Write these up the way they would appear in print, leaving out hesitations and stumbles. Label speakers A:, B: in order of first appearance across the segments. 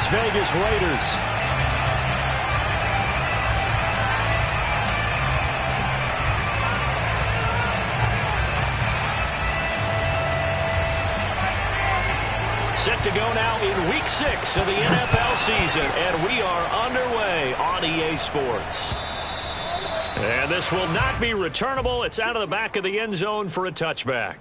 A: Las Vegas Raiders. Set to go now in Week 6 of the NFL season, and we are underway on EA Sports. And this will not be returnable. It's out of the back of the end zone for a touchback.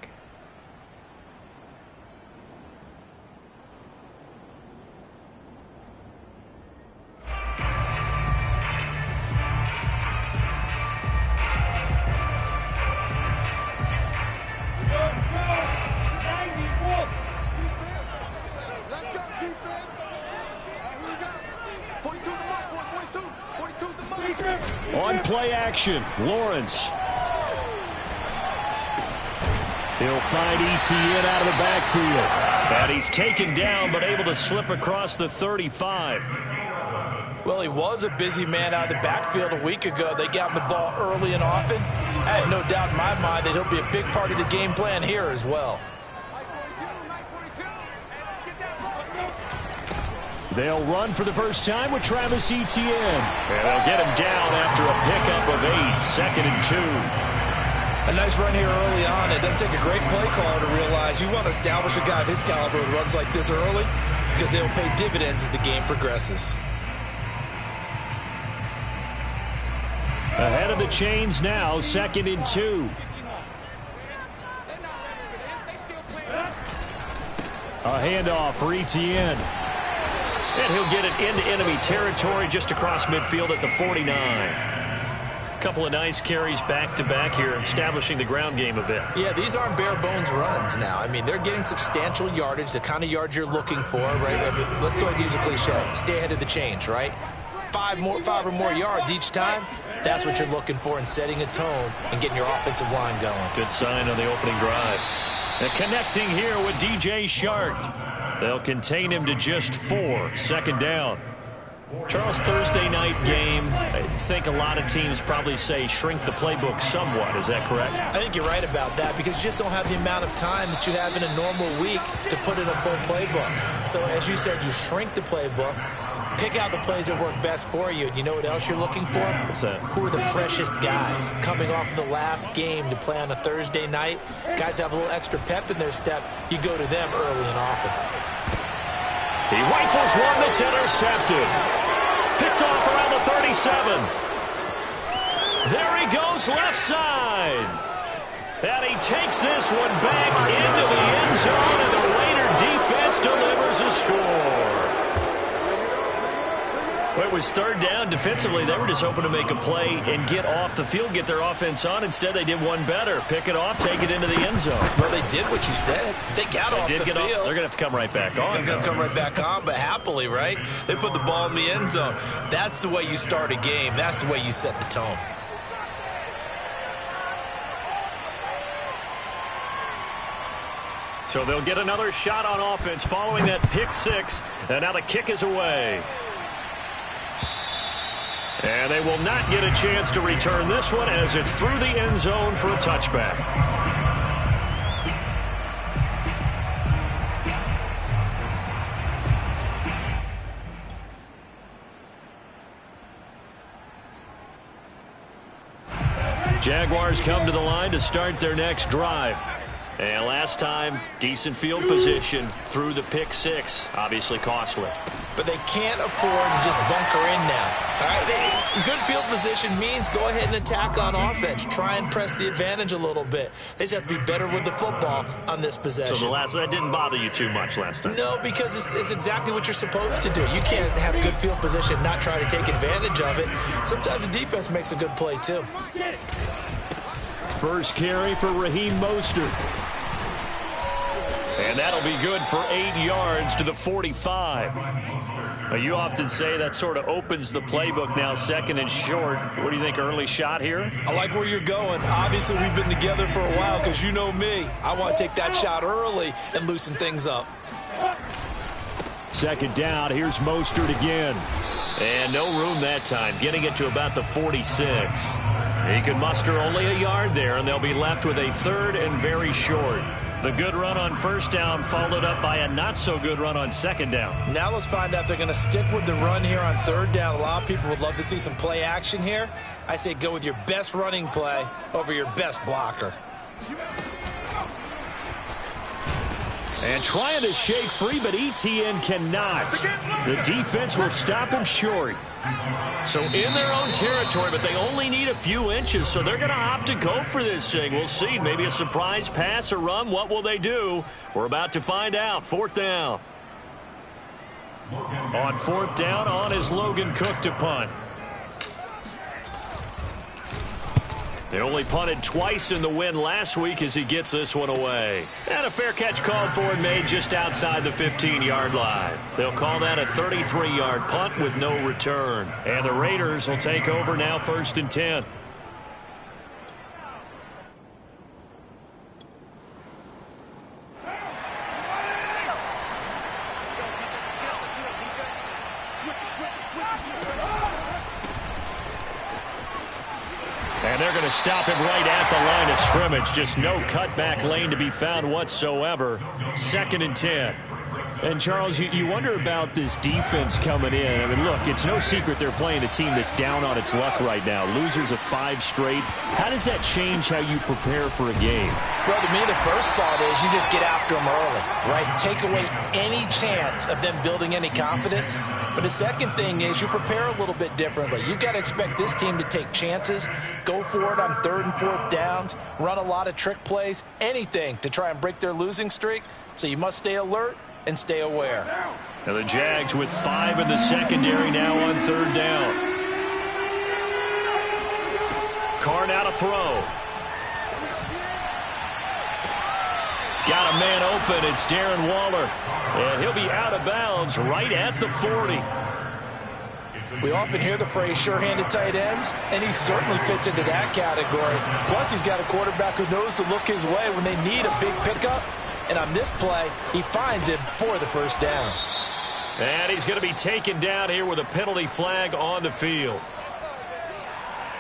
A: On play action, Lawrence. He'll find ETN out of the backfield. And he's taken down, but able to slip across the 35.
B: Well, he was a busy man out of the backfield a week ago. They got him the ball early and often. I have no doubt in my mind that he'll be a big part of the game plan here as well.
A: They'll run for the first time with Travis Etienne. And they'll get him down after a pickup of 8, 2nd and 2.
B: A nice run here early on. It doesn't take a great play caller to realize you want to establish a guy of his caliber who runs like this early because they'll pay dividends as the game progresses.
A: Ahead of the chains now, 2nd and 2. A handoff for Etienne. And he'll get it into enemy territory just across midfield at the 49. A couple of nice carries back-to-back here, establishing the ground game a bit. Yeah, these aren't bare-bones runs now. I mean, they're getting substantial yardage, the kind of yards you're looking for, right? I mean, let's go ahead and use a cliche. Stay ahead of the change, right? Five or more yards each time, that's what you're looking for in setting a tone and getting your offensive line going. Good sign on the opening drive. And connecting here with DJ Chark. They'll contain him to just 4, 2nd down. Charles, Thursday night game, I think a lot of teams probably say shrink the playbook somewhat. Is that correct?
B: I think you're right about that because you just don't have the amount of time that you have in a normal week to put in a full playbook. So as you said, you shrink the playbook, pick out the plays that work best for you. And you know what else you're looking for?
A: What's that? Who
B: are the freshest guys coming off the last game to play on a Thursday night? Guys have a little extra pep in their step. You go to them early and often.
A: He rifles one that's intercepted. Picked off around the 37. There he goes left side. And he takes this one back into the end zone, and the Raider defense delivers a score. Well, it was 3rd down. Defensively, they were just hoping to make a play and get off the field, get their offense on. Instead, they did one better. Pick it off, take it into the end zone.
B: Well, they did what you said. They got off the field.
A: They're going to have to come right back on.
B: They're going to come right back on, but happily, right? They put the ball in the end zone. That's the way you start a game. That's the way you set the tone.
A: So they'll get another shot on offense following that pick 6, and now the kick is away. And they will not get a chance to return this one as it's through the end zone for a touchback. Jaguars come to the line to start their next drive. And last time, decent field position through the pick 6, obviously costly.
B: But they can't afford to just bunker in now. All right, good field position means go ahead and attack on offense. Try and press the advantage a little bit. They just have to be better with the football on this possession.
A: So that didn't bother you too much last time?
B: No, because it's exactly what you're supposed to do. You can't have good field position, not try to take advantage of it. Sometimes the defense makes a good play, too.
A: First carry for Raheem Mostert. And that'll be good for 8 yards to the 45. Now, you often say that sort of opens the playbook now, 2nd and short. What do you think, early shot here?
B: I like where you're going. Obviously, we've been together for a while because you know me. I want to take that shot early and loosen things up.
A: 2nd down. Here's Mostert again. And no room that time, getting it to about the 46. He can muster only a yard there, and they'll be left with a 3rd and very short. The good run on first down followed up by a not-so-good run on second down.
B: Now let's find out if they're going to stick with the run here on third down. A lot of people would love to see some play action here. I say go with your best running play over your best blocker.
A: And trying to shake free, but ETN cannot. The defense will stop him short. So in their own territory, but they only need a few inches, so they're going to opt to go for this thing. We'll see. Maybe a surprise pass or run. What will they do? We're about to find out. Fourth down. On fourth down, on is Logan Cook to punt. They only punted twice in the win last week as he gets this one away. And a fair catch called for and made just outside the 15-yard line. They'll call that a 33-yard punt with no return. And the Raiders will take over now, 1st and 10. And they're going to stop him right at the line of scrimmage. Just no cutback lane to be found whatsoever. 2nd and 10. And, Charles, you wonder about this defense coming in. I mean, look, it's no secret they're playing a team that's down on its luck right now. Losers of 5 straight. How does that change how you prepare for a game?
B: Well, to me, the first thought is you just get after them early, right? Take away any chance of them building any confidence. But the second thing is you prepare a little bit differently. You've got to expect this team to take chances, go for it on 3rd and 4th downs, run a lot of trick plays, anything to try and break their losing streak. So you must stay alert and stay aware.
A: Now the Jags with 5 in the secondary now on 3rd down. Carr now to throw. Got a man open. It's Darren Waller. And he'll be out of bounds right at the 40.
B: We often hear the phrase sure-handed tight ends, and he certainly fits into that category. Plus, he's got a quarterback who knows to look his way when they need a big pickup. And on this play, he finds him for the 1st down.
A: And he's going to be taken down here with a penalty flag on the field.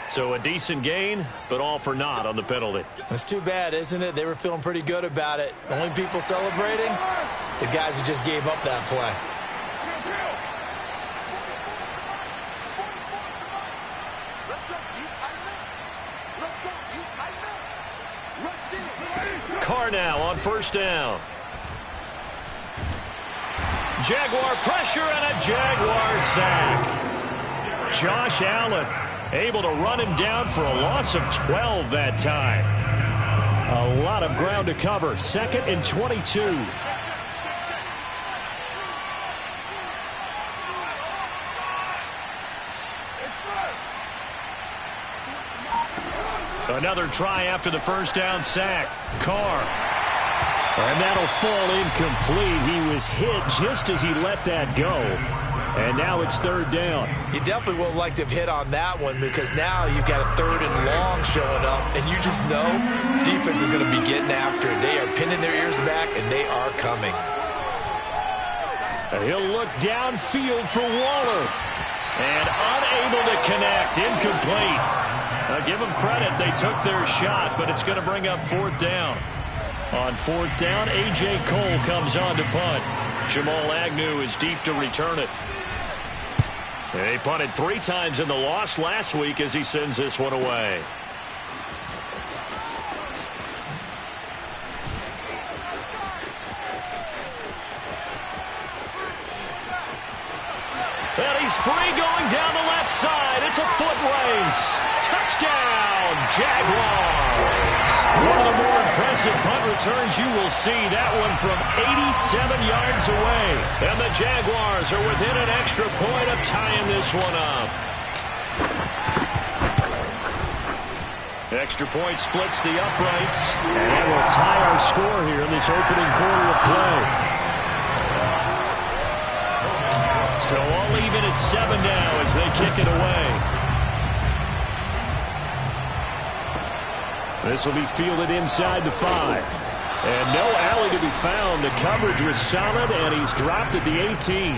A: So a decent gain, but all for naught on the penalty.
B: It's too bad, isn't it? They were feeling pretty good about it. The only people celebrating, the guys who just gave up that play.
A: Carr now on 1st down. Jaguar pressure and a Jaguar sack. Josh Allen able to run him down for a loss of 12 that time. A lot of ground to cover. 2nd and 22. Another try after the 1st down sack. Carr. And that'll fall incomplete. He was hit just as he let that go. And now it's 3rd down.
B: You definitely would like to have hit on that one because now you've got a 3rd and long showing up, and you just know defense is going to be getting after it. They are pinning their ears back, and they are coming.
A: And he'll look downfield for Waller. And unable to connect. Incomplete. Give them credit. They took their shot, but it's going to bring up 4th down. On 4th down, A.J. Cole comes on to punt. Jamal Agnew is deep to return it. They punted 3 times in the loss last week as he sends this one away. And he's free going down the left side. It's a foot race. Touchdown, Jaguars. One of the more impressive punt returns you will see. That one from 87 yards away. And the Jaguars are within an extra point of tying this one up. Extra point splits the uprights. And that will tie our score here in this opening quarter of play. So all even at 7 now as they kick it away. This will be fielded inside the 5. And no alley to be found. The coverage was solid, and he's dropped at the 18.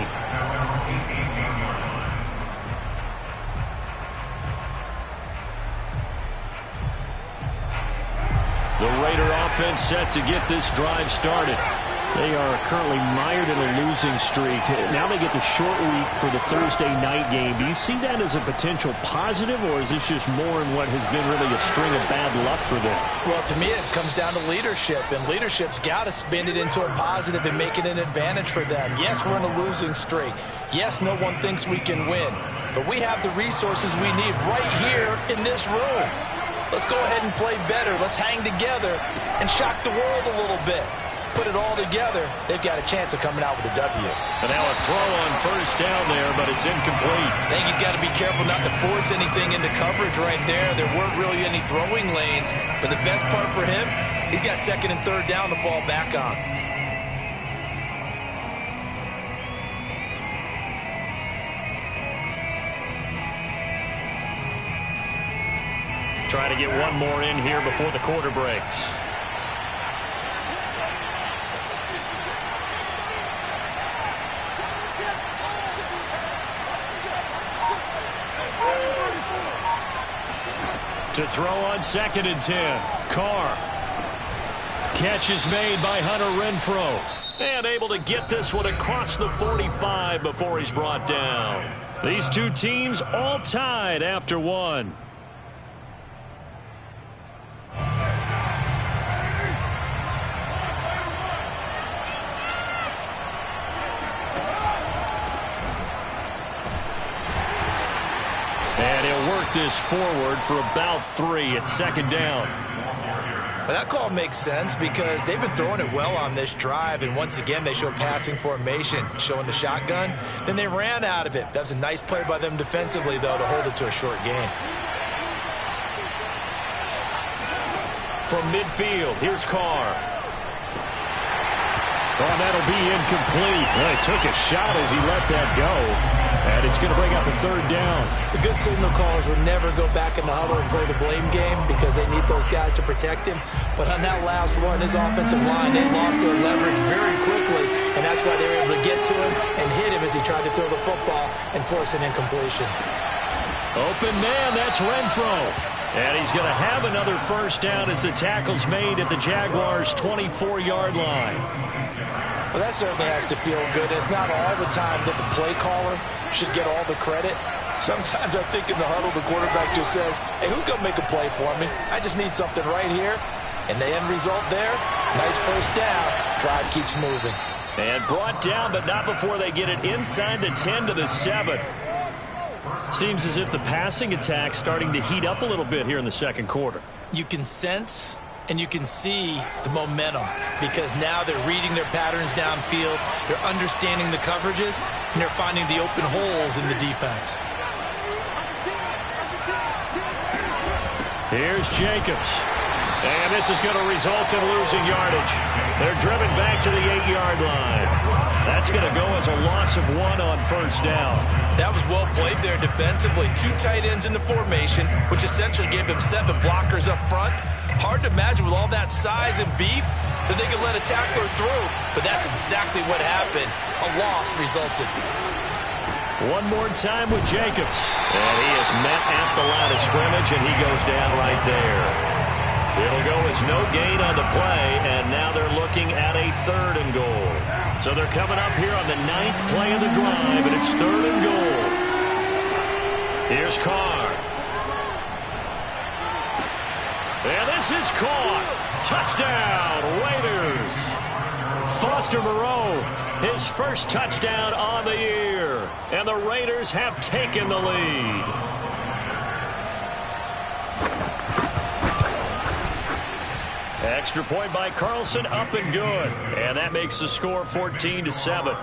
A: The Raider offense set to get this drive started. They are currently mired in a losing streak. Now they get the short week for the Thursday night game. Do you see that as a potential positive, or is this just more in what has been really a string of bad luck for them?
B: Well, to me, it comes down to leadership, and leadership's got to spin it into a positive and make it an advantage for them. Yes, we're in a losing streak. Yes, no one thinks we can win, but we have the resources we need right here in this room. Let's go ahead and play better. Let's hang together and shock the world a little bit. Put it all together, they've got a chance of coming out with a W.
A: And now a throw on first down there, but it's incomplete.
B: I think he's got to be careful not to force anything into coverage right there. There weren't really any throwing lanes, but the best part for him, he's got second and third down to fall back on.
A: Try to get one more in here before the quarter breaks. To throw on 2nd and 10. Carr. Catch is made by Hunter Renfrow. And able to get this one across the 45 before he's brought down. These two teams all tied after one. And he'll work this forward for about 3 at 2nd down.
B: Well, that call makes sense because they've been throwing it well on this drive, and once again they show passing formation, showing the shotgun. Then they ran out of it. That was a nice play by them defensively, though, to hold it to a short gain.
A: From midfield, here's Carr. Oh, that'll be incomplete. Well, he took a shot as he let that go. And it's going to bring up a 3rd down.
B: The good signal callers would never go back in the huddle and play the blame game because they need those guys to protect him. But on that last one, his offensive line, they lost their leverage very quickly, and that's why they were able to get to him and hit him as he tried to throw the football and force an incompletion.
A: Open man, that's Renfrow. And he's going to have another 1st down as the tackle's made at the Jaguars' 24-yard line.
B: Well, that certainly has to feel good. It's not all the time that the play caller should get all the credit. Sometimes I think in the huddle, the quarterback just says, hey, who's going to make a play for me? I just need something right here. And the end result there, nice 1st down. Drive keeps moving.
A: And brought down, but not before they get it inside the 10 to the 7. Seems as if the passing attack's starting to heat up a little bit here in the 2nd quarter.
B: You can sense and you can see the momentum because now they're reading their patterns downfield, they're understanding the coverages, and they're finding the open holes in the defense.
A: Here's Jacobs. And this is going to result in losing yardage. They're driven back to the 8-yard line. That's going to go as a loss of 1 on 1st down.
B: That was well played there defensively. 2 tight ends in the formation, which essentially gave them 7 blockers up front. Hard to imagine with all that size and beef that they could let a tackler through, but that's exactly what happened. A loss resulted.
A: One more time with Jacobs. And he is met at the line of scrimmage, and he goes down right there. It'll go as no gain on the play, and now they're looking at a 3rd and goal. So they're coming up here on the 9th play of the drive, and it's 3rd and goal. Here's Carr. And this is caught. Touchdown, Raiders. Foster Moreau, his first touchdown on the year. And the Raiders have taken the lead. Extra point by Carlson, up and good. And that makes the score 14-7.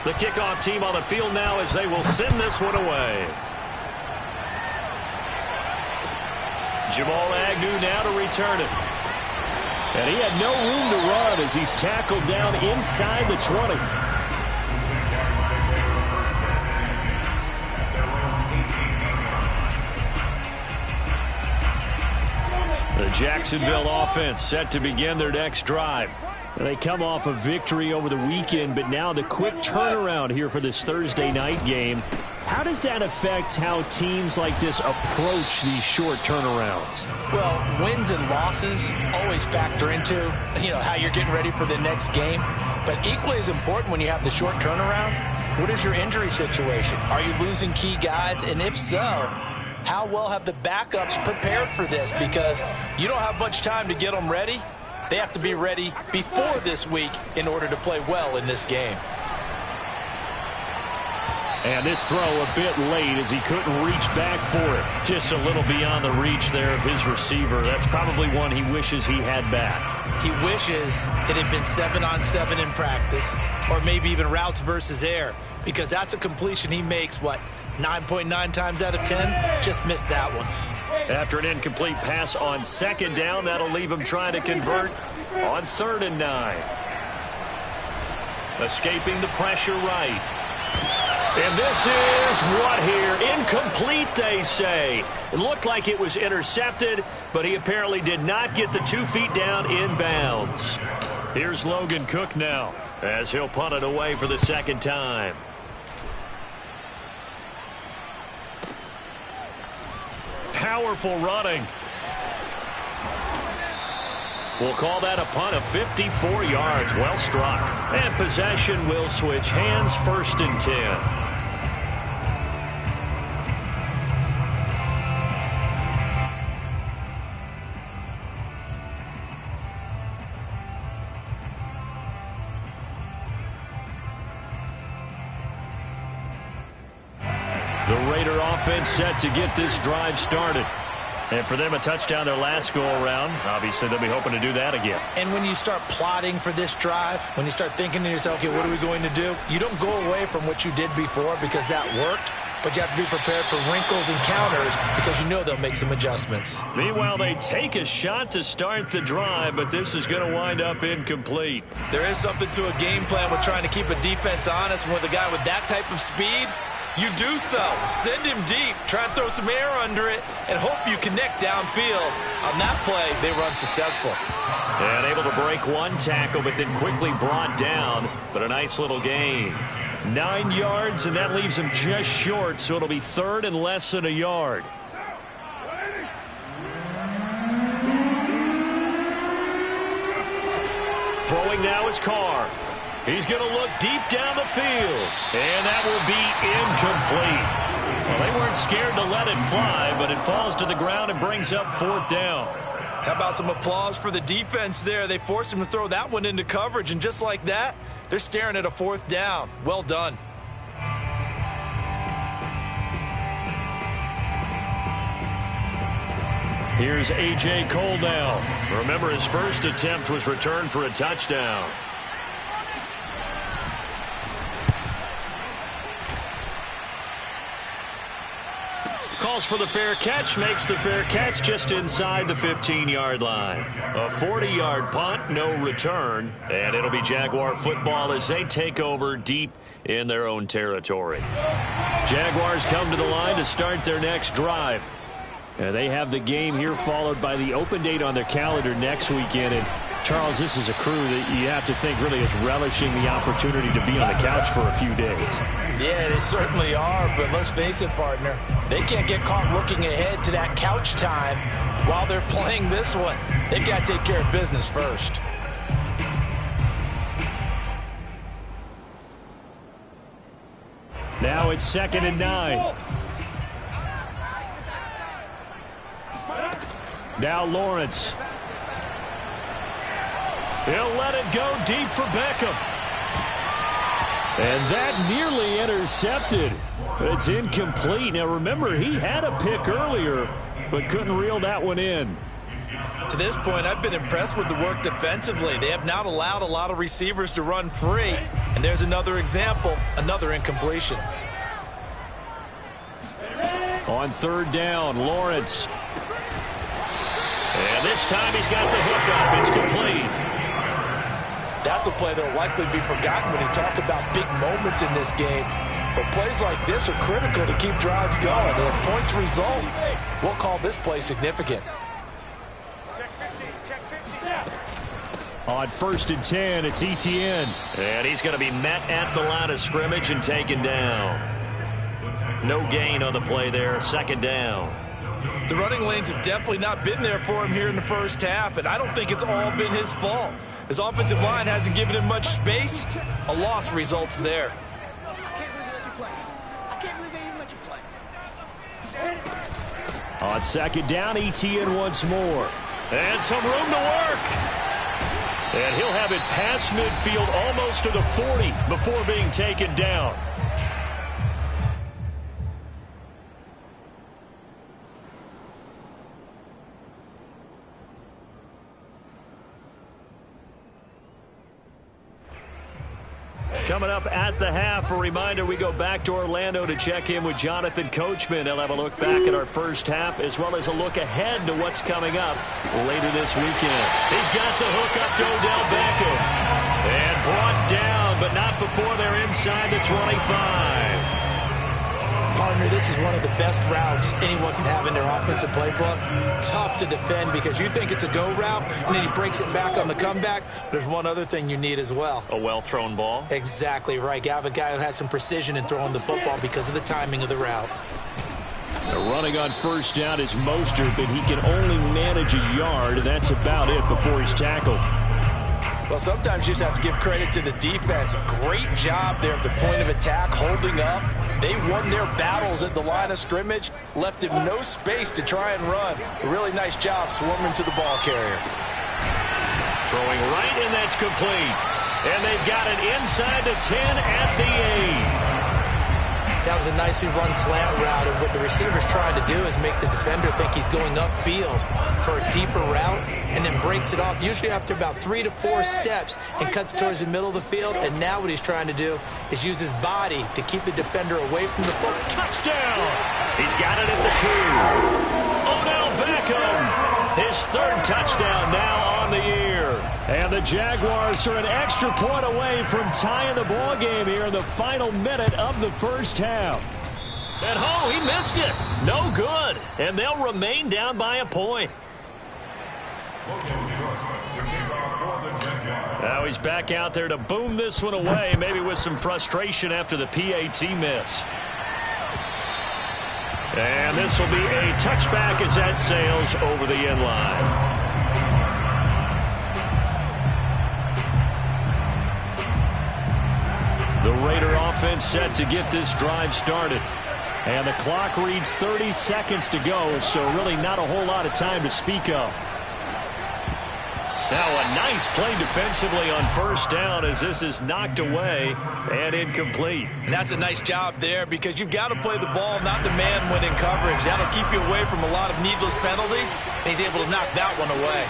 A: The kickoff team on the field now as they will send this one away. Jamal Agnew now to return it. And he had no room to run as he's tackled down inside the 20. The Jacksonville offense set to begin their next drive. They come off a victory over the weekend, but now the quick turnaround here for this Thursday night game. How does that affect how teams like this approach these short turnarounds?
B: Well, wins and losses always factor into, how you're getting ready for the next game. But equally as important when you have the short turnaround, what is your injury situation? Are you losing key guys? And if so, how well have the backups prepared for this? Because you don't have much time to get them ready. They have to be ready before this week in order to play well in this game.
A: And this throw a bit late as he couldn't reach back for it. Just a little beyond the reach there of his receiver. That's probably one he wishes he had back.
B: He wishes it had been 7-on-7 in practice, or maybe even routes versus air, because that's a completion he makes, 9.9 times out of 10? Just missed that one.
A: After an incomplete pass on second down, that'll leave him trying to convert on 3rd and 9. Escaping the pressure right. And this is what here? Incomplete, they say. It looked like it was intercepted, but he apparently did not get the 2 feet down in bounds. Here's Logan Cook now as he'll punt it away for the second time. Powerful running. We'll call that a punt of 54 yards. Well struck. And possession will switch hands, 1st and 10. The Raider offense set to get this drive started. And for them, a touchdown their last go-around. Obviously, they'll be hoping to do that again.
B: And when you start plotting for this drive, when you start thinking to yourself, okay, what are we going to do? You don't go away from what you did before because that worked, but you have to be prepared for wrinkles and counters because you know they'll make some adjustments.
A: Meanwhile, they take a shot to start the drive, but this is going to wind up incomplete.
B: There is something to a game plan with trying to keep a defense honest. And with a guy with that type of speed, you do so. Send him deep. Try and throw some air under it and hope you connect downfield. On that play, they run successful.
A: And able to break one tackle, but then quickly brought down. But a nice little gain. 9 yards, and that leaves him just short, so it'll be 3rd and less than a yard. Throwing now is Carr. He's going to look deep down the field. And that will be incomplete. Well, they weren't scared to let it fly, but it falls to the ground and brings up 4th down.
B: How about some applause for the defense there? They forced him to throw that one into coverage, and just like that, they're staring at a 4th down. Well done.
A: Here's A.J. Cole now. Remember, his first attempt was returned for a touchdown. Calls for the fair catch, makes the fair catch just inside the 15-yard line. A 40-yard punt, no return, and it'll be Jaguar football as they take over deep in their own territory. Jaguars come to the line to start their next drive. And they have the game here followed by the open date on their calendar next weekend. And Charles, this is a crew that you have to think really is relishing the opportunity to be on the couch for a few days.
B: Yeah, they certainly are, but let's face it, partner. They can't get caught looking ahead to that couch time while they're playing this one. They've got to take care of business first.
A: Now it's 2nd and 9. Now Lawrence. He'll let it go deep for Beckham. And that nearly intercepted. But it's incomplete. Now remember, he had a pick earlier, but couldn't reel that one in.
B: To this point, I've been impressed with the work defensively. They have not allowed a lot of receivers to run free. And there's another example, another incompletion.
A: On 3rd down, Lawrence. And this time he's got the hook up. It's complete.
B: That's a play that will likely be forgotten when you talk about big moments in this game. But plays like this are critical to keep drives going. And if points result, we'll call this play significant.
A: On 1st and 10, it's Etienne. And he's going to be met at the line of scrimmage and taken down. No gain on the play there. Second down.
B: The running lanes have definitely not been there for him here in the first half, and I don't think it's all been his fault. His offensive line hasn't given him much space. A loss results there.
C: I can't believe they let you play. I can't believe they even let you play.
A: On second down, Etienne once more. And some room to work. And he'll have it past midfield almost to the 40 before being taken down. Coming up at the half, a reminder, we go back to Orlando to check in with Jonathan Coachman. He'll have a look back at our first half as well as a look ahead to what's coming up later this weekend. He's got the hook up to Odell Beckham. And brought down, but not before they're inside the 25.
B: Partner, this is one of the best routes anyone can have in their offensive playbook. Tough to defend because you think it's a go route, and then he breaks it back on the comeback. There's one other thing you need as well.
A: A well-thrown ball.
B: Exactly right. You have a guy who has some precision in throwing the football because of the timing of the route.
A: Running on first down is Mostert, but he can only manage a yard, and that's about it before he's tackled.
B: Well, sometimes you just have to give credit to the defense. Great job there at the point of attack, holding up. They won their battles at the line of scrimmage, left him no space to try and run. A really nice job swarming to the ball carrier.
A: Throwing right, and that's complete. And they've got it inside the 10 at the 8.
B: That was a nicely run slant route, and what the receiver's trying to do is make the defender think he's going upfield for a deeper route and then breaks it off, usually after about 3 to 4 steps, and cuts towards the middle of the field. And now what he's trying to do is use his body to keep the defender away from the football.
A: Touchdown! He's got it at the 2. Odell Beckham, his third touchdown now on the year. And the Jaguars are an extra point away from tying the ball game here in the final minute of the first half. And he missed it. No good. And they'll remain down by a point. Now he's back out there to boom this one away, maybe with some frustration after the PAT miss. And this will be a touchback as that sails over the end line. The Raider offense set to get this drive started. And the clock reads 30 seconds to go, so really not a whole lot of time to speak of. Now a nice play defensively on first down as this is knocked away and incomplete.
B: And that's a nice job there because you've got to play the ball, not the man when in coverage. That'll keep you away from a lot of needless penalties, and he's able to knock that one away.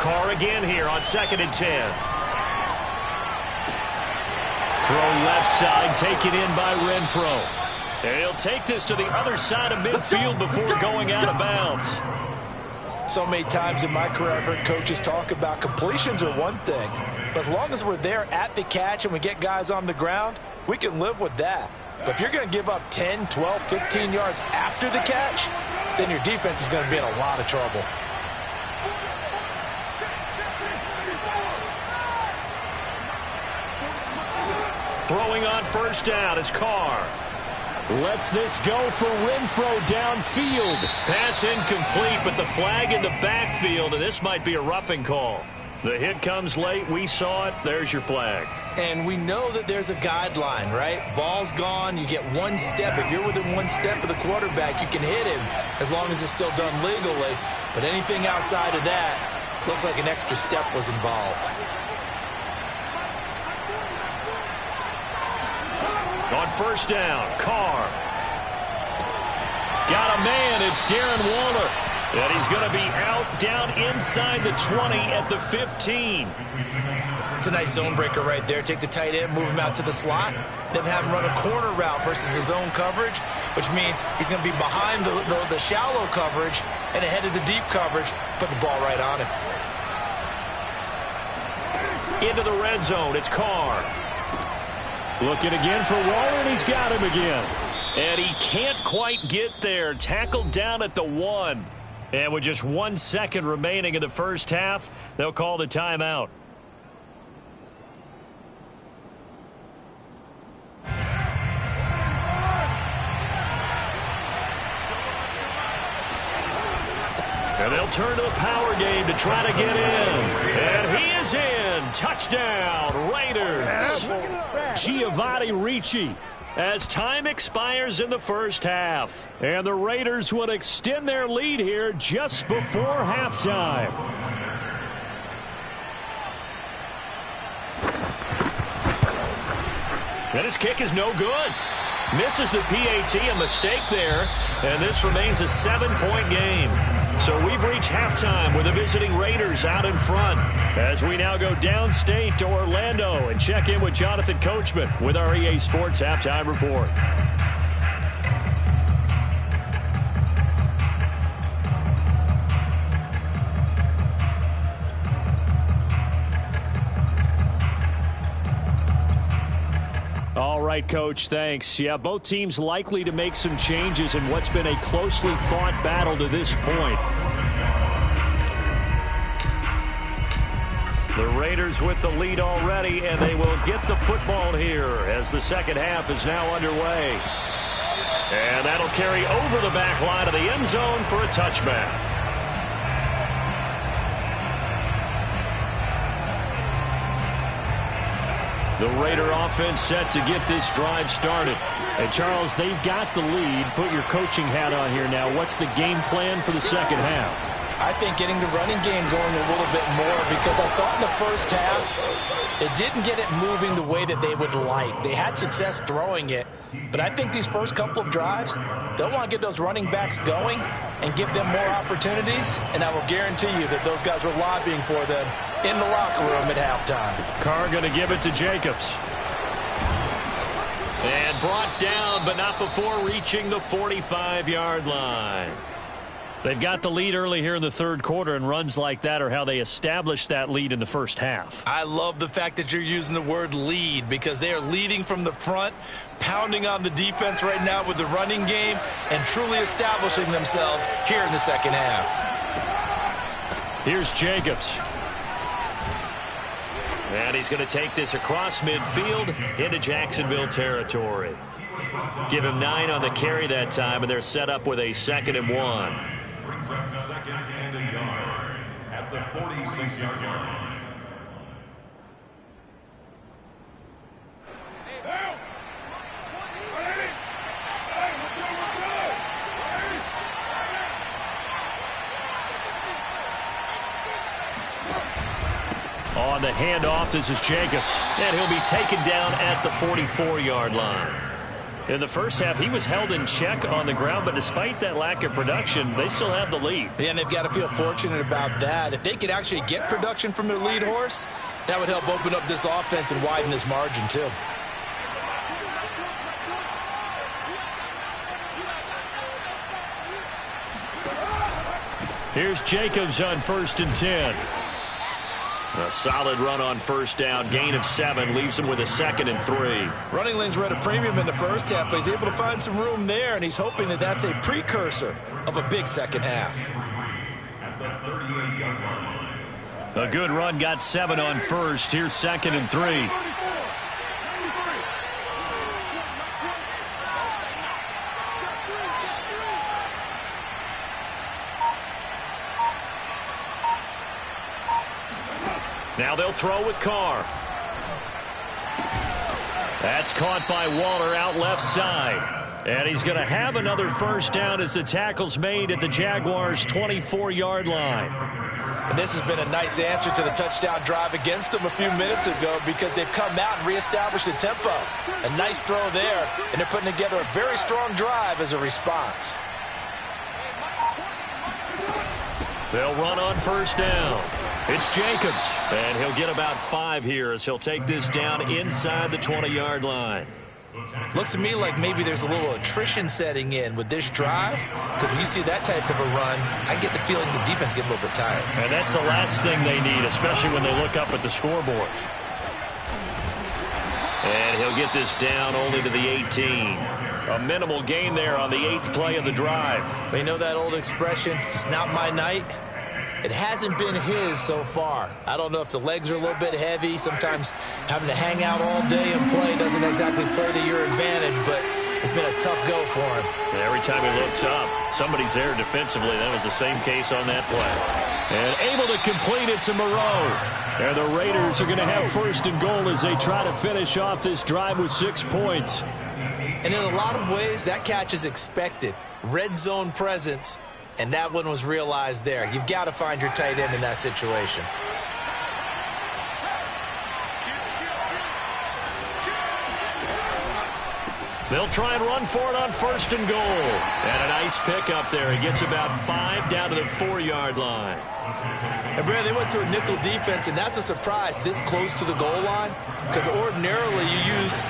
A: Carr again here on 2nd and 10. Throw left side, taken in by Renfro. And he'll take this to the other side of midfield before going out of bounds.
B: So many times in my career, I've heard coaches talk about completions are one thing, but as long as we're there at the catch and we get guys on the ground, we can live with that. But if you're going to give up 10, 12, 15 yards after the catch, then your defense is going to be in a lot of trouble.
A: Throwing on first down is Carr. Lets this go for Renfro downfield. Pass incomplete, but the flag in the backfield, and this might be a roughing call. The hit comes late. We saw it. There's your flag.
B: And we know that there's a guideline, right? Ball's gone. You get one step. If you're within one step of the quarterback, you can hit him as long as it's still done legally. But anything outside of that, looks like an extra step was involved.
A: On first down, Carr. Got a man. It's Darren Waller. And he's going to be out down inside the 20 at the 15.
B: It's a nice zone breaker right there. Take the tight end, move him out to the slot, then have him run a corner route versus his zone coverage, which means he's going to be behind the shallow coverage and ahead of the deep coverage, put the ball right on him.
A: Into the red zone, it's Carr. Looking again for Waller, and he's got him again. And he can't quite get there. Tackled down at the 1. And with just 1 second remaining in the first half, they'll call the timeout. And they'll turn to the power game to try to get in. And he is in. Touchdown, Raiders. Giovanni Ricci. As time expires in the first half. And the Raiders would extend their lead here just before halftime. And his kick is no good. Misses the PAT, a mistake there. And this remains a 7-point game. So we've reached halftime with the visiting Raiders out in front. As we now go downstate to Orlando and check in with Jonathan Coachman with our EA Sports Halftime Report. All right, Coach, thanks. Yeah, both teams likely to make some changes in what's been a closely fought battle to this point. The Raiders with the lead already, and they will get the football here as the second half is now underway. And that'll carry over the back line of the end zone for a touchback. The Raider offense set to get this drive started. And, Charles, they've got the lead. Put your coaching hat on here now. What's the game plan for the second half?
B: I think getting the running game going a little bit more, because I thought in the first half it didn't get it moving the way that they would like. They had success throwing it, but I think these first couple of drives, they'll want to get those running backs going and give them more opportunities, and I will guarantee you that those guys were lobbying for them in the locker room at halftime.
A: Carr going to give it to Jacobs. And brought down, but not before reaching the 45-yard line. They've got the lead early here in the third quarter, and runs like that are how they established that lead in the first half.
B: I love the fact that you're using the word lead, because they are leading from the front, pounding on the defense right now with the running game, and truly establishing themselves here in the second half.
A: Here's Jacobs. And he's going to take this across midfield into Jacksonville territory. Give him 9 on the carry that time, and they're set up with a 2nd and 1.
D: Second and a yard at the 46-yard line.
A: On the handoff, this is Jacobs. And he'll be taken down at the 44-yard line. In the first half, he was held in check on the ground, but despite that lack of production, they still have the lead.
B: Yeah, and they've got to feel fortunate about that. If they could actually get production from their lead horse, that would help open up this offense and widen this margin, too.
A: Here's Jacobs on 1st and 10. A solid run on first down. Gain of 7 leaves him with a 2nd and 3.
B: Running lanes were at a premium in the first half, but he's able to find some room there, and he's hoping that that's a precursor of a big second half.
D: At the 38-yard line.
A: A good run, got 7 on first. Here's 2nd and 3. Now they'll throw with Carr. That's caught by Waller out left side. And he's going to have another first down as the tackle's made at the Jaguars' 24-yard line.
B: And this has been a nice answer to the touchdown drive against them a few minutes ago, because they've come out and reestablished the tempo. A nice throw there, and they're putting together a very strong drive as a response.
A: They'll run on first down. It's Jacobs, and he'll get about 5 here as he'll take this down inside the 20-yard line.
B: Looks to me like maybe there's a little attrition setting in with this drive, because when you see that type of a run, I get the feeling the defense get a little bit tired.
A: And that's the last thing they need, especially when they look up at the scoreboard. And he'll get this down only to the 18. A minimal gain there on the 8th play of the drive.
B: You know that old expression, it's not my night? It hasn't been his so far. I don't know if the legs are a little bit heavy. Sometimes having to hang out all day and play doesn't exactly play to your advantage, but It's been a tough go for him.
A: Every time he looks up, somebody's there defensively. That was the same case on that play. And able to complete it to Moreau. And the Raiders are going to have first and goal as they try to finish off this drive with 6 points.
B: And in a lot of ways, that catch is expected. Red zone presence, and that one was realized there. You've got to find your tight end in that situation.
A: They'll try and run for it on first and goal. And a nice pick up there. He gets about 5 down to the 4-yard line.
B: And, Brad, they went to a nickel defense, and that's a surprise this close to the goal line, because ordinarily you use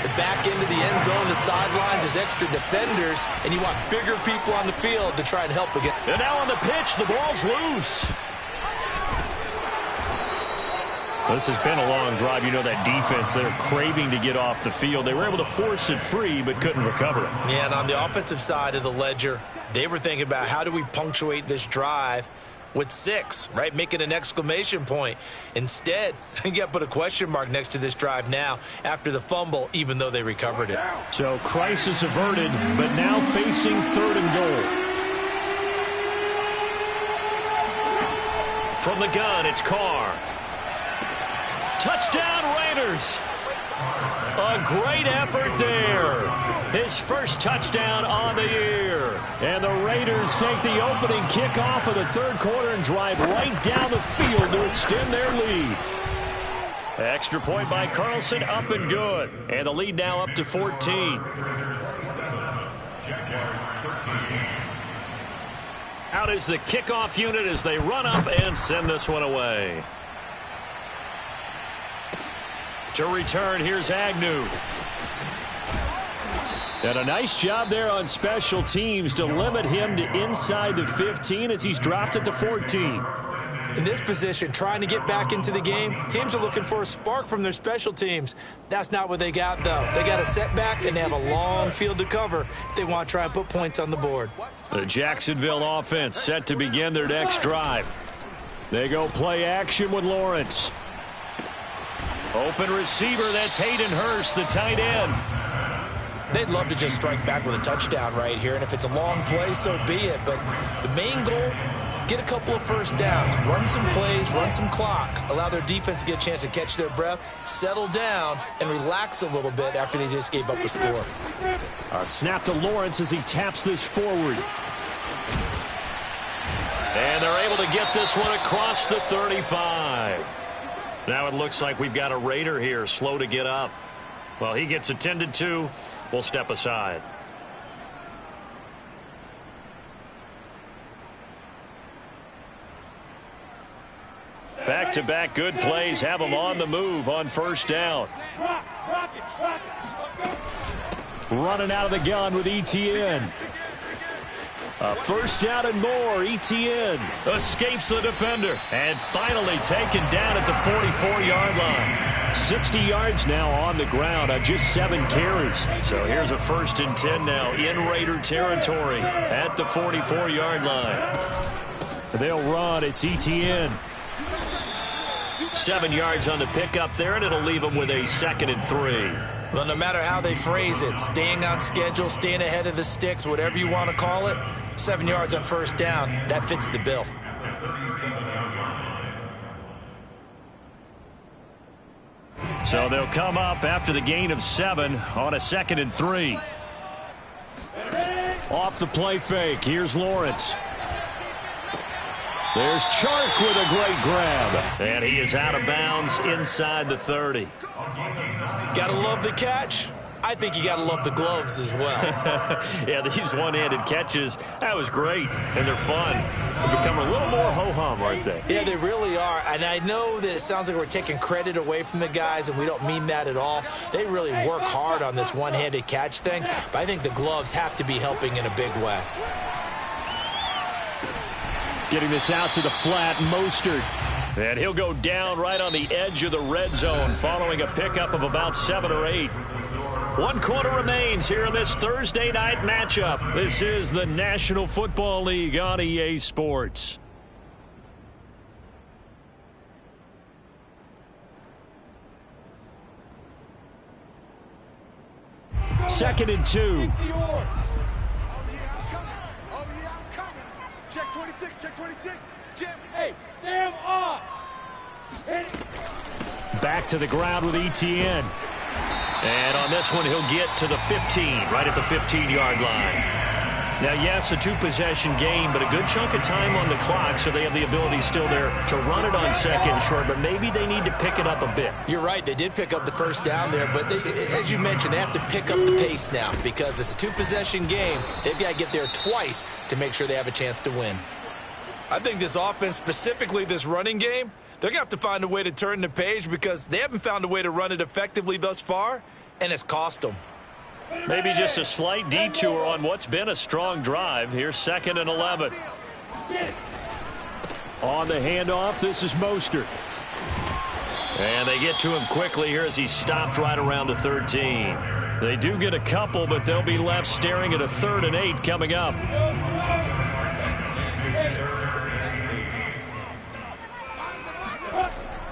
B: the back end of the end zone, the sidelines as extra defenders, and you want bigger people on the field to try and help again.
A: And now on the pitch, the ball's loose. This has been a long drive. You know that defense, they're craving to get off the field. They were able to force it free, but couldn't recover it.
B: Yeah, and on the offensive side of the ledger, they were thinking about how do we punctuate this drive with 6, right? Make it an exclamation point. Instead, you got to put a question mark next to this drive now after the fumble, even though they recovered it.
A: So crisis averted, but now facing 3rd and goal. From the gun, it's Carr. Touchdown, Raiders. A great effort there. His first touchdown on the year. And the Raiders take the opening kickoff of the 3rd quarter and drive right down the field to extend their lead. Extra point by Carlson, up and good. And the lead now up to 14. Out is the kickoff unit as they run up and send this one away. To return, here's Agnew. And a nice job there on special teams to limit him to inside the 15 as he's dropped it to 14.
B: In this position, trying to get back into the game, teams are looking for a spark from their special teams. That's not what they got, though. They got a setback, and they have a long field to cover if they want to try and put points on the board.
A: The Jacksonville offense set to begin their next drive. They go play action with Lawrence. Open receiver, that's Hayden Hurst, the tight end.
B: They'd love to just strike back with a touchdown right here, and if it's a long play, so be it. But the main goal, get a couple of first downs, run some plays, run some clock, allow their defense to get a chance to catch their breath, settle down, and relax a little bit after they just gave up a score.
A: A snap to Lawrence as he taps this forward. And they're able to get this one across the 35. Now it looks like we've got a Raider here, slow to get up. Well, he gets attended to. We'll step aside. Back-to-back good plays have them on the move on first down. Running out of the gun with Etienne. A first down and more. Etienne escapes the defender and finally taken down at the 44-yard line. 60 yards now on the ground on just 7 carries. So here's a 1st and 10 now in Raider territory at the 44-yard line. They'll run. It's Etienne. 7 yards on the pickup there, and it'll leave them with a 2nd and 3.
B: Well, no matter how they phrase it, staying on schedule, staying ahead of the sticks, whatever you want to call it, 7 yards on first down, that fits the bill.
A: So they'll come up after the gain of 7 on a 2nd and 3. Off the play fake, here's Lawrence. There's Chark with a great grab. And he is out of bounds inside the 30.
B: Gotta love the catch. I think you gotta love the gloves as well.
A: Yeah, these one-handed catches, that was great, and they're fun. They become a little more ho-hum, aren't they?
B: Yeah, they really are. And I know that it sounds like we're taking credit away from the guys, and we don't mean that at all. They really work hard on this one-handed catch thing, but I think the gloves have to be helping in a big way.
A: Getting this out to the flat, Mostert. And he'll go down right on the edge of the red zone following a pickup of about 7 or 8. 1 quarter remains here in this Thursday night matchup. This is the National Football League on EA Sports. 2nd and 2.
C: Oh, yeah, I'm coming. Check 26, check 26. Jim. Hey, Sam off.
A: Back to the ground with Etienne. And on this one, he'll get to the 15, right at the 15-yard line. Now, yes, a two-possession game, but a good chunk of time on the clock, so they have the ability still there to run it on 2nd and short, but maybe they need to pick it up a bit.
B: You're right. They did pick up the first down there, but as you mentioned, they have to pick up the pace now because it's a two-possession game. They've got to get there twice to make sure they have a chance to win. I think this offense, specifically this running game, they're going to have to find a way to turn the page because they haven't found a way to run it effectively thus far, and it's cost them.
A: Maybe just a slight detour on what's been a strong drive. Here's 2nd and 11. On the handoff, this is Mostert. And they get to him quickly here as he stopped right around the 13. They do get a couple, but they'll be left staring at a 3rd and 8 coming up.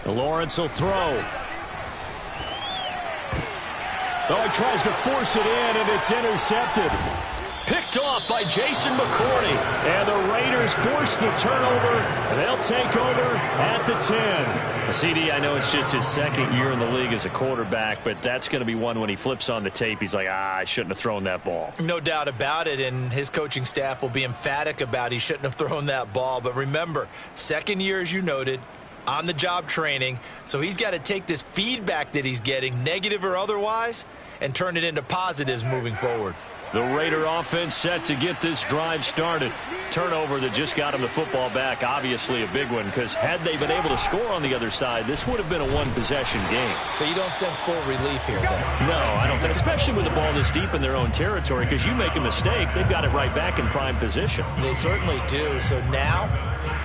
A: Lawrence will throw. Oh, he tries to force it in, and it's intercepted. Picked off by Jason McCourty. And the Raiders force the turnover. They'll take over at the 10. CD, I know it's just his 2nd year in the league as a quarterback, but that's going to be one when he flips on the tape. He's like, I shouldn't have thrown that ball.
B: No doubt about it, and his coaching staff will be emphatic about he shouldn't have thrown that ball. But remember, 2nd year, as you noted, on-the-job training, so he's got to take this feedback that he's getting, negative or otherwise, and turn it into positives moving forward.
A: The Raider offense set to get this drive started. Turnover that just got him the football back, obviously a big one, because had they been able to score on the other side, this would have been a one-possession game.
B: So you don't sense full relief here, then?
A: No, I don't think, especially with the ball this deep in their own territory, because you make a mistake, they've got it right back in prime position.
B: They certainly do. So now,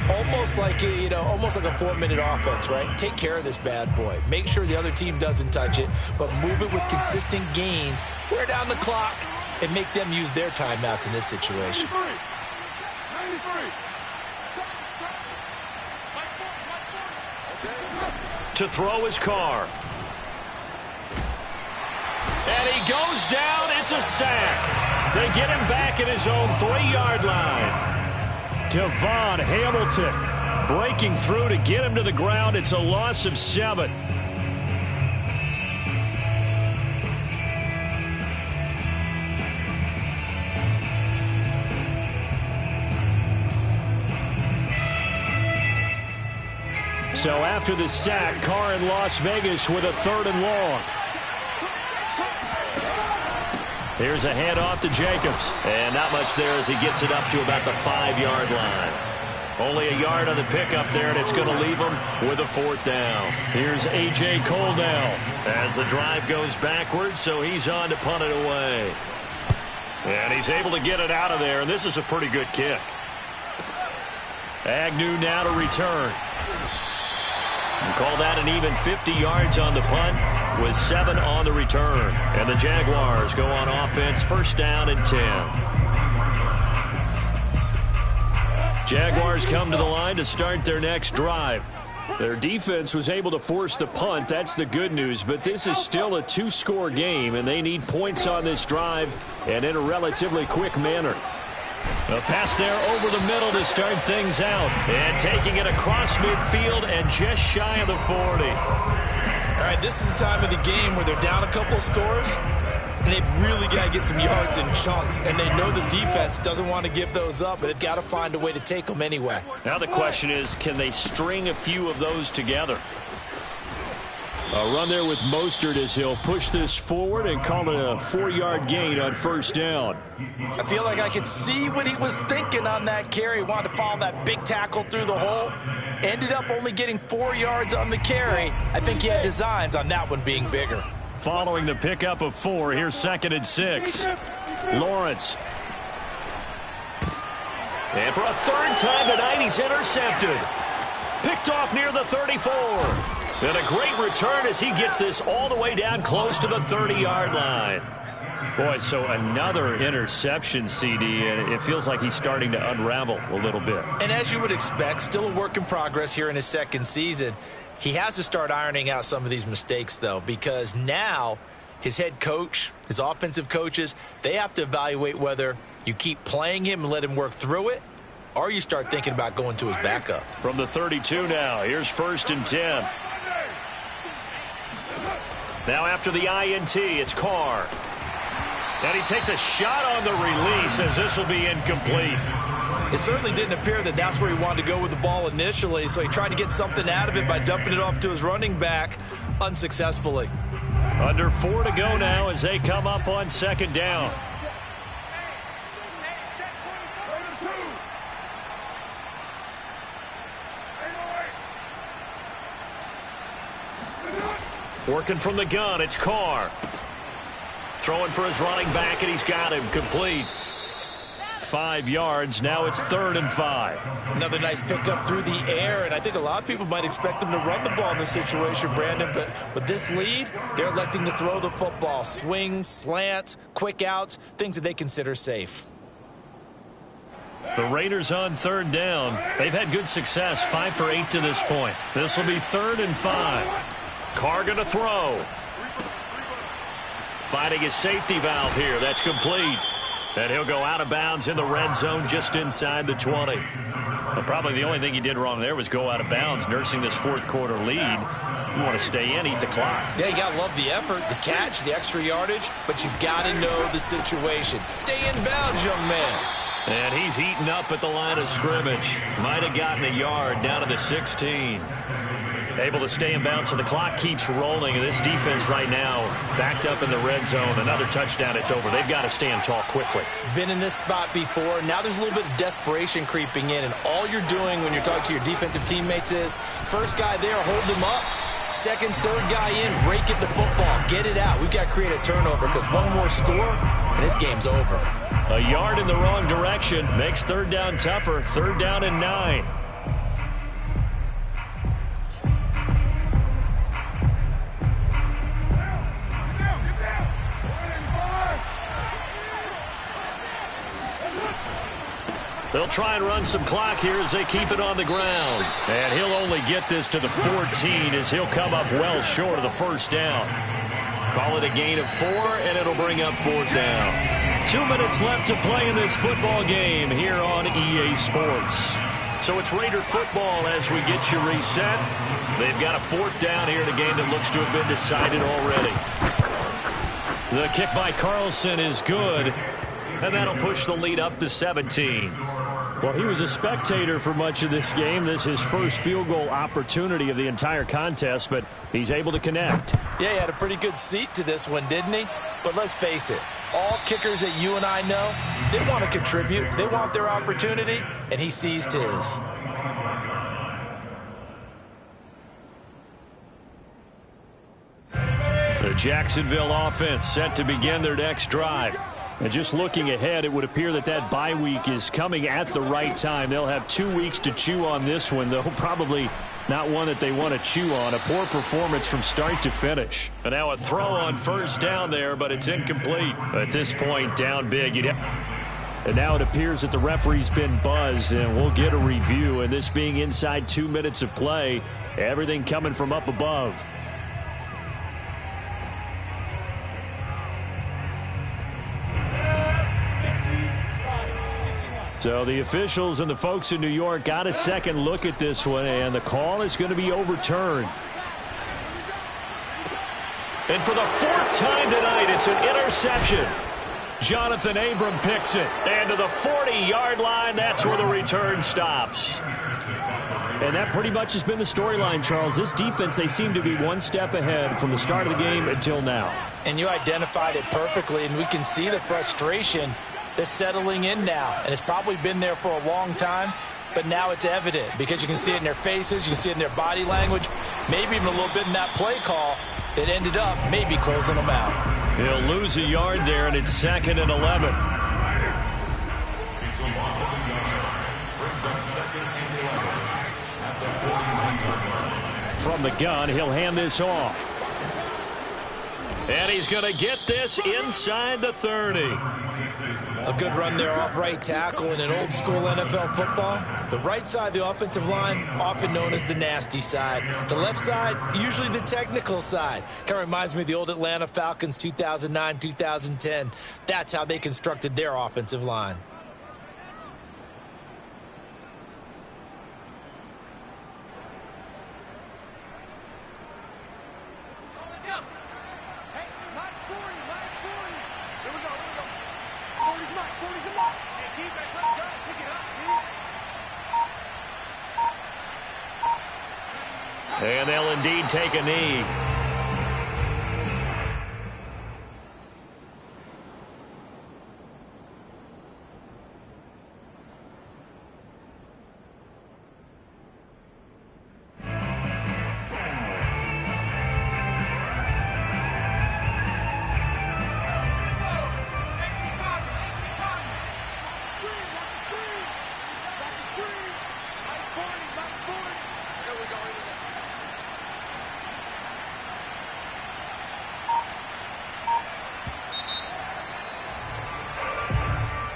B: almost like a 4-minute offense, right? Take care of this bad boy. Make sure the other team doesn't touch it, but move it with consistent gains. Wear down the clock and make them use their timeouts in this situation.
C: 93.
A: To throw his car. And he goes down. It's a sack. They get him back at his own 3-yard line. Devon Hamilton breaking through to get him to the ground. It's a loss of 7. So after the sack, Carr in Las Vegas with a 3rd and long. Here's a handoff to Jacobs. And not much there as he gets it up to about the 5-yard line. Only a yard on the pickup there, and it's going to leave him with a 4th down. Here's A.J. Cole now as the drive goes backwards, so he's on to punt it away. And he's able to get it out of there, and this is a pretty good kick. Agnew now to return. And call that an even 50 yards on the punt with 7 on the return. And the Jaguars go on offense, 1st down and 10. Jaguars come to the line to start their next drive. Their defense was able to force the punt. That's the good news. But this is still a 2-score game, and they need points on this drive and in a relatively quick manner. A pass there over the middle to start things out. And taking it across midfield and just shy of the 40.
B: All right, this is the time of the game where they're down a couple of scores, and they've really got to get some yards in chunks. And they know the defense doesn't want to give those up, but they've got to find a way to take them anyway.
A: Now the question is, can they string a few of those together? A run there with Mostert as he'll push this forward and call it a 4-yard gain on 1st down.
B: I feel like I could see what he was thinking on that carry. He wanted to follow that big tackle through the hole. Ended up only getting 4 yards on the carry. I think he had designs on that one being bigger.
A: Following the pickup of 4, here's 2nd and 6. Lawrence. And for a 3rd time tonight, he's intercepted. Picked off near the 34. And a great return as he gets this all the way down close to the 30-yard line. Boy, so another interception, CD, and it feels like he's starting to unravel a little bit.
B: And as you would expect, still a work in progress here in his 2nd season. He has to start ironing out some of these mistakes, though, because now his head coach His offensive coaches, they have to evaluate whether you keep playing him and let him work through it, or you start thinking about going to his backup.
A: From the 32 now, here's 1st and 10. Now after the INT, it's Carr. And he takes a shot on the release as this will be incomplete.
B: It certainly didn't appear that that's where he wanted to go with the ball initially, so he tried to get something out of it by dumping it off to his running back unsuccessfully.
A: Under 4 to go now as they come up on 2nd down. Working from the gun, it's Carr. Throwing for his running back, and he's got him complete. 5 yards. Now it's 3rd and 5.
B: Another nice pickup through the air, and I think a lot of people might expect him to run the ball in this situation, Brandon, but with this lead, they're electing to throw the football. Swings, slants, quick outs, things that they consider safe.
A: The Raiders on 3rd down. They've had good success, 5 for 8 to this point. This will be 3rd and 5. Carr going to throw. Finding his safety valve here. That's complete. And he'll go out of bounds in the red zone just inside the 20. Well, probably the only thing he did wrong there was go out of bounds, nursing this 4th quarter lead. You want to stay in, eat the clock.
B: Yeah, you got to love the effort, the catch, the extra yardage, but you got to know the situation. Stay in bounds, young man.
A: And he's eaten up at the line of scrimmage. Might have gotten a yard down to the 16. Able to stay in bounds, so the clock keeps rolling. And this defense right now backed up in the red zone. Another touchdown, it's over. They've got to stand tall quickly.
B: Been in this spot before. Now there's a little bit of desperation creeping in, and all you're doing when you're talking to your defensive teammates is first guy there, hold him up. Second, third guy in, rake at the football. Get it out. We've got to create a turnover because one more score, and this game's over.
A: A yard in the wrong direction makes 3rd down tougher. 3rd down and 9. They'll try and run some clock here as they keep it on the ground. And he'll only get this to the 14 as he'll come up well short of the 1st down. Call it a gain of 4, and it'll bring up 4th down. 2 minutes left to play in this football game here on EA Sports. So it's Raider football as we get you reset. They've got a 4th down here in a game that looks to have been decided already. The kick by Carlson is good, and that'll push the lead up to 17. Well, he was a spectator for much of this game. This is his first field goal opportunity of the entire contest, but he's able to connect.
B: Yeah, he had a pretty good seat to this one, didn't he? But let's face it, all kickers that you and I know, they want to contribute. They want their opportunity, and he seized his.
A: The Jacksonville offense set to begin their next drive. And just looking ahead, it would appear that that bye week is coming at the right time. They'll have 2 weeks to chew on this one, though probably not one that they want to chew on. A poor performance from start to finish. And now a throw on 1st down there, but it's incomplete. At this point, down big. And now it appears that the referee's been buzzed, and we'll get a review. And this being inside 2 minutes of play, everything coming from up above. So the officials and the folks in New York got a second look at this one, and the call is going to be overturned. And for the 4th time tonight, it's an interception. Jonathan Abram picks it. And to the 40-yard line, that's where the return stops. And that pretty much has been the storyline, Charles. This defense, they seem to be one step ahead from the start of the game until now.
B: And you identified it perfectly, and we can see the frustration that's settling in now. And it's probably been there for a long time, but now it's evident because you can see it in their faces, you can see it in their body language, maybe even a little bit in that play call that ended up maybe closing them out.
A: He'll lose a yard there, and it's 2nd and 11. From the gun, he'll hand this off. And he's going to get this inside the 30.
B: A good run there off right tackle in an old school NFL football. The right side of the offensive line, often known as the nasty side. The left side, usually the technical side. Kind of reminds me of the old Atlanta Falcons 2009, 2010. That's how they constructed their offensive line.
A: And they'll indeed take a knee.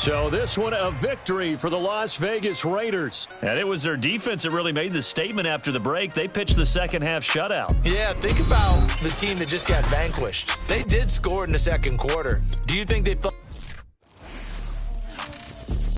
A: So this one a victory for the Las Vegas Raiders. And it was their defense that really made the statement after the break. They pitched the second half shutout.
B: Yeah, think about the team that just got vanquished. They did score in the second quarter. Do you think they thought